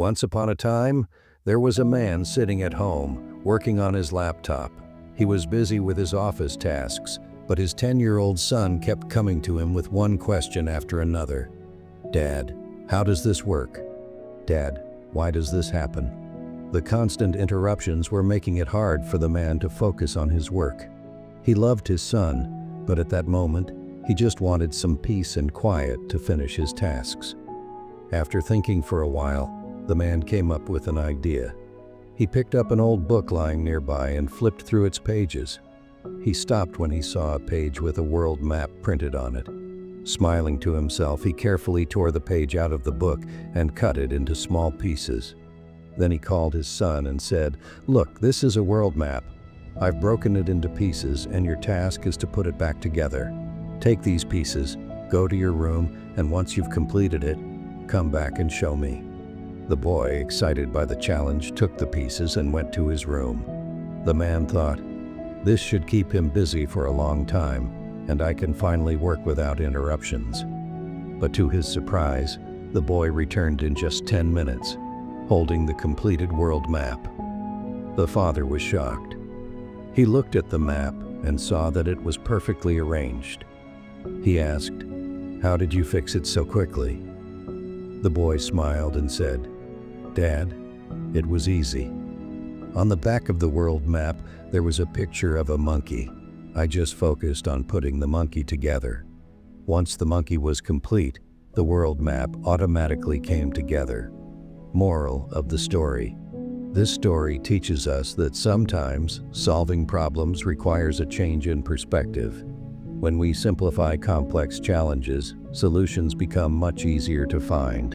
Once upon a time, there was a man sitting at home, working on his laptop. He was busy with his office tasks, but his 10-year-old son kept coming to him with one question after another. "Dad, how does this work? Dad, why does this happen?" The constant interruptions were making it hard for the man to focus on his work. He loved his son, but at that moment, he just wanted some peace and quiet to finish his tasks. After thinking for a while, the man came up with an idea. He picked up an old book lying nearby and flipped through its pages. He stopped when he saw a page with a world map printed on it. Smiling to himself, he carefully tore the page out of the book and cut it into small pieces. Then he called his son and said, "Look, this is a world map. I've broken it into pieces, and your task is to put it back together. Take these pieces, go to your room, and once you've completed it, come back and show me." The boy, excited by the challenge, took the pieces and went to his room. The man thought, "This should keep him busy for a long time, and I can finally work without interruptions." But to his surprise, the boy returned in just 10 minutes, holding the completed world map. The father was shocked. He looked at the map and saw that it was perfectly arranged. He asked, "How did you fix it so quickly?" The boy smiled and said, "Dad, it was easy. On the back of the world map, there was a picture of a monkey. I just focused on putting the monkey together. Once the monkey was complete, the world map automatically came together." Moral of the story: this story teaches us that sometimes solving problems requires a change in perspective. When we simplify complex challenges, solutions become much easier to find.